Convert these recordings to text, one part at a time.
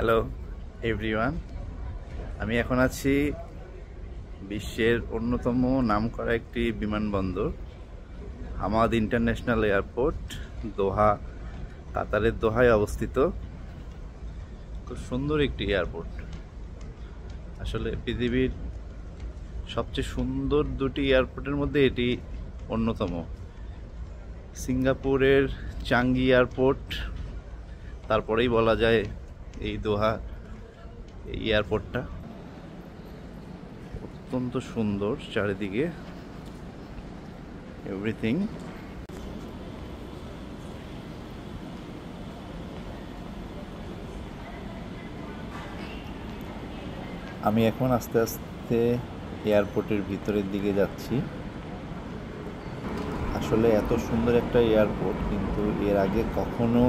Hello everyone, আমি এখন আছি বিশ্বের অন্যতম নামকরা একটি বিমানবন্দর হামাদ ইন্টারন্যাশনাল এয়ারপোর্ট, দোহা, কাতারের দোহায় অবস্থিত। খুব সুন্দর একটি এয়ারপোর্ট। আসলে পৃথিবীর সবচেয়ে সুন্দর দুটি এয়ারপোর্টের মধ্যে এটি অন্যতম। সিঙ্গাপুরের চাঙ্গি এয়ারপোর্ট, তারপরেই বলা যায় এই দোহা এই এয়ারপোর্টটা। অত্যন্ত সুন্দর চারিদিকে এভরিথিং। আমি এখন আস্তে আস্তে এয়ারপোর্টের ভিতরের দিকে যাচ্ছি। আসলে এত সুন্দর একটা এয়ারপোর্ট, কিন্তু এর আগে কখনো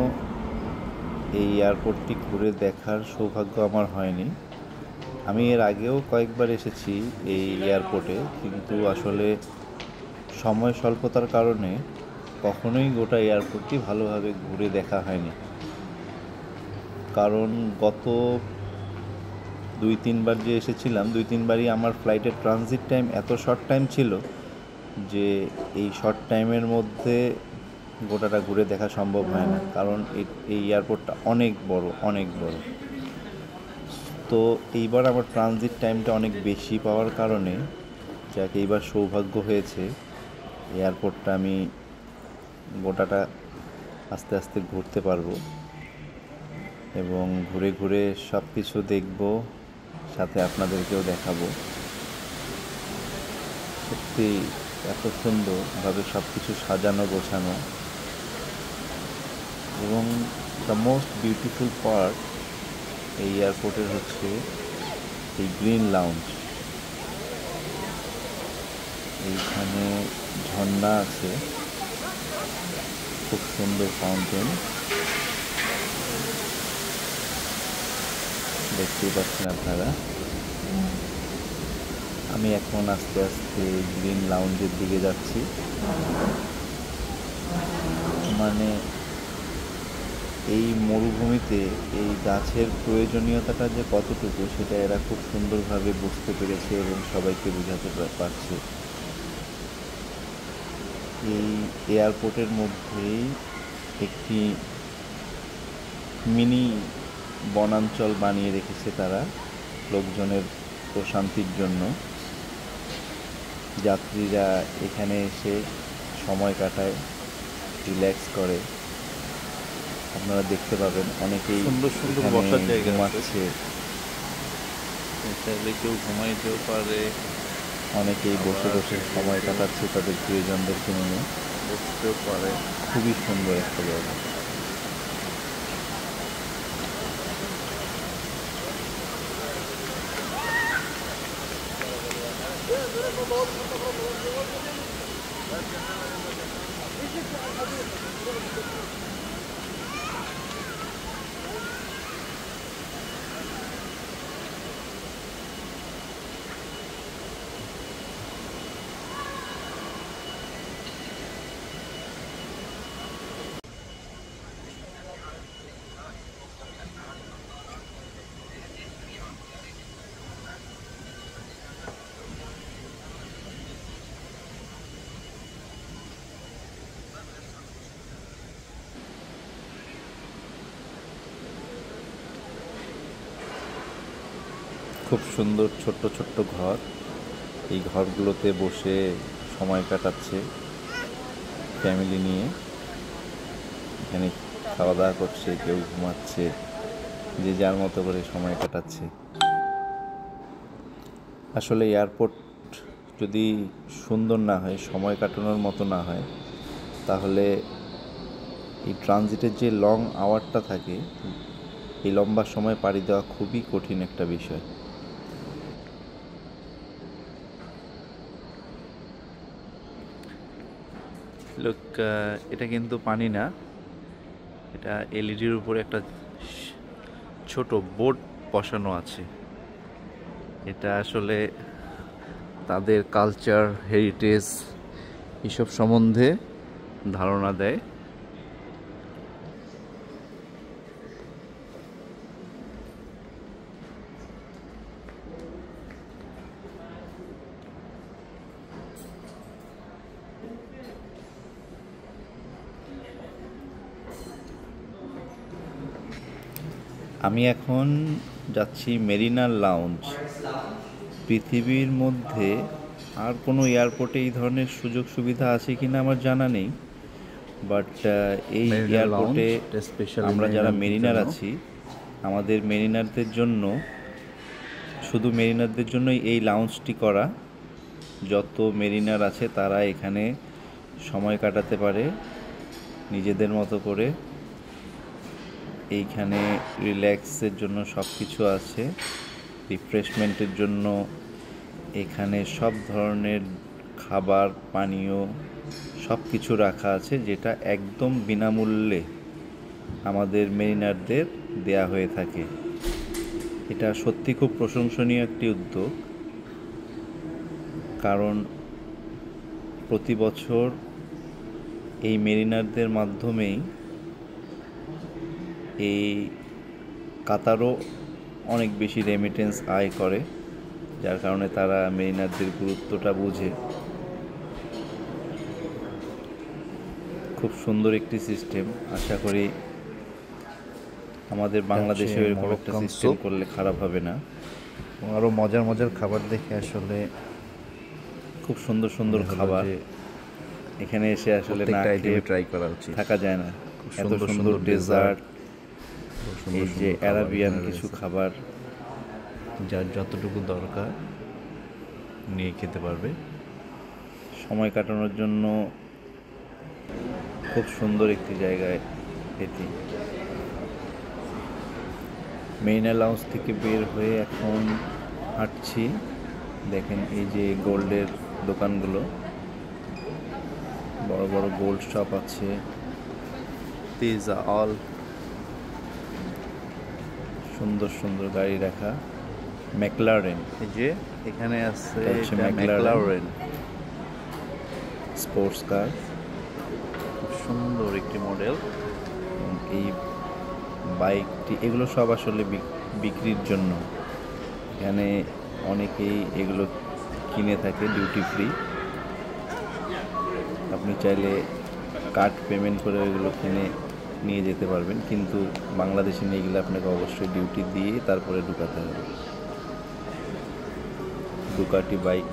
এই এয়ারপোর্টটি ঘুরে দেখার সৌভাগ্য আমার হয়নি। আমি এর আগেও কয়েকবার এসেছি এই এয়ারপোর্টে, কিন্তু আসলে সময় স্বল্পতার কারণে কখনোই গোটা এয়ারপোর্টটি ভালোভাবে ঘুরে দেখা হয়নি। কারণ গত 2-3বার যে এসেছিলাম, 2-3বারই আমার ফ্লাইটের ট্রানজিট টাইম এত শর্ট টাইম ছিল যে এই শর্ট টাইমের মধ্যে গোটাটা ঘুরে দেখা সম্ভব হয় না। কারণ এই এয়ারপোর্টটা অনেক বড়। তো এইবার আমার ট্রানজিট টাইমটা অনেক বেশি পাওয়ার কারণে যাকে এইবার সৌভাগ্য হয়েছে এয়ারপোর্টটা আমি গোটাটা আস্তে আস্তে ঘুরতে পারবো এবং ঘুরে ঘুরে সব কিছু দেখবো, সাথে আপনাদেরকেও দেখাবো। সত্যি এত সুন্দরভাবে সব কিছু সাজানো গোছানো। এবং দ্য মোস্ট বিউটিফুল পার্ট এই এয়ারপোর্টের হচ্ছে এই গ্রিন লাউঞ্জ। এইখানে ঝর্ণা আছে, খুব সুন্দর ফাউন্টেন, দেখতেই পাচ্ছেন আপনারা। আমি এখন আস্তে আস্তে গ্রিন লাউঞ্জের দিকে যাচ্ছি। মানে এই মরুভূমিতে এই গাছের প্রয়োজনীয়তাটা যে কতটুকু সেটা এরা খুব সুন্দরভাবে বুঝতে পেরেছে এবং সবাইকে বোঝাতে পারছে। এই এয়ারপোর্টের মধ্যেই একটি মিনি বনাঞ্চল বানিয়ে রেখেছে তারা লোকজনের প্রশান্তির জন্য। যাত্রীরা এখানে এসে সময় কাটায়, রিল্যাক্স করে। আপনারা দেখতে পাবেন অনেকেই সুন্দর সুন্দর বসার জায়গা ঘুমাচ্ছে, চাইলে কেউ ঘুমাইতেও পারে। অনেকেই বসে বসে সময় কাটাচ্ছে তাদের প্রিয়জনদেরকে নিয়ে, বসতেও পারে। খুবই সুন্দর একটা জায়গা। খুব সুন্দর ছোট্ট ছোট্ট ঘর। এই ঘরগুলোতে বসে সময় কাটাচ্ছে ফ্যামিলি নিয়ে। এখানে খাওয়া দাওয়া করছে, কেউ ঘুমাচ্ছে, যে যার মতো করে সময় কাটাচ্ছে। আসলে এয়ারপোর্ট যদি সুন্দর না হয়, সময় কাটানোর মতো না হয়, তাহলে এই ট্রানজিটের যে লং আওয়ারটা থাকে, এই লম্বা সময় পাড়ি দেওয়া খুবই কঠিন একটা বিষয়। লোক, এটা কিন্তু পানি না, এটা এলইডির উপরে একটা ছোট বোর্ড বসানো আছে। এটা আসলে তাদের কালচার, হেরিটেজ এসব সম্বন্ধে ধারণা দেয়। আমি এখন যাচ্ছি মেরিনা লাউঞ্জ। পৃথিবীর মধ্যে আর কোনো এয়ারপোর্টে এই ধরনের সুযোগ সুবিধা আছে কি না আমার জানা নেই, বাট এই এয়ারপোর্টে আমরা যারা মেরিনার আছি, আমাদের মেরিনারদের জন্য, শুধু মেরিনারদের জন্যই এই লাউঞ্জটি করা। যত মেরিনার আছে তারা এখানে সময় কাটাতে পারে নিজেদের মতো করে। এইখানে রিল্যাক্সের জন্য সব কিছু আছে, রিফ্রেশমেন্টের জন্য এখানে সব ধরনের খাবার পানীয় সব কিছু রাখা আছে, যেটা একদম বিনামূল্যে আমাদের মেরিনারদের দেয়া হয়ে থাকে। এটা সত্যি খুব প্রশংসনীয় একটি উদ্যোগ, কারণ প্রতি বছর এই মেরিনারদের মাধ্যমেই এই কাতারও অনেক বেশি রেমিটেন্স আয় করে, যার কারণে তারা মেরিনারদের গুরুত্বটা বুঝে। খুব সুন্দর একটি সিস্টেম। আশা করি আমাদের বাংলাদেশেও এরকম একটা সিস্টেম করলে খারাপ হবে না। আরও মজার মজার খাবার দেখে আসলে খুব সুন্দর সুন্দর খাবার, এখানে এসে আসলে না খেয়ে ট্রাই করা উচিত, থাকা যায় না। এত সুন্দর ডেজার্ট, এই যে অ্যারাবিয়ান কিছু খাবার, যার যতটুকু দরকার নিয়ে খেতে পারবে। সময় কাটানোর জন্য খুব সুন্দর একটি জায়গায় এটি। মেরিনা লাউঞ্জ থেকে বের হয়ে এখন হাঁটছি। দেখেন এই যে গোল্ডের দোকানগুলো, বড় বড় গোল্ড শপ আছে। দিস আর অল সুন্দর সুন্দর গাড়ি রাখা। ম্যাকলারেন, এই যে এখানে আছে ম্যাকলারেন স্পোর্টস কার, খুব সুন্দর একটি মডেল। এই বাইকটি, এগুলো সব আসলে বিক্রির জন্য। এখানে অনেকেই এগুলো কিনে থাকে ডিউটি ফ্রি। আপনি চাইলে কার্ড পেমেন্ট করে এগুলো কিনে নিয়ে যেতে পারবেন, কিন্তু বাংলাদেশে নিয়ে গেলে আপনাকে অবশ্যই ডিউটি দিয়ে তারপরে ঢুকাতে হবে। Ducati bike,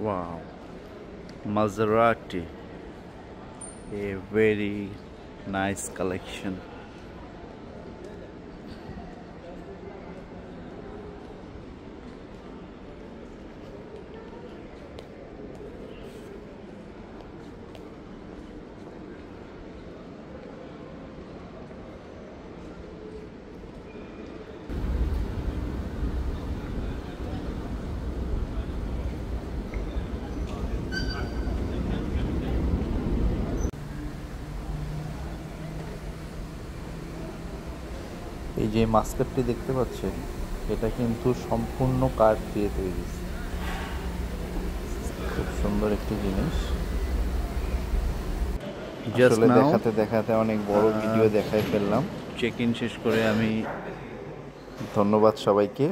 Wow, Maserati, a very nice collection. এই যে মাস্কাটটি দেখতে পাচ্ছেন, এটা কিন্তু সম্পূর্ণ কাঠ দিয়ে তৈরি। খুব সুন্দর একটি জিনিস। আসলে দেখাতে দেখাতে অনেক বড় ভিডিও দেখাই ফেললাম। চেক ইন শেষ করে আমি ধন্যবাদ সবাইকে।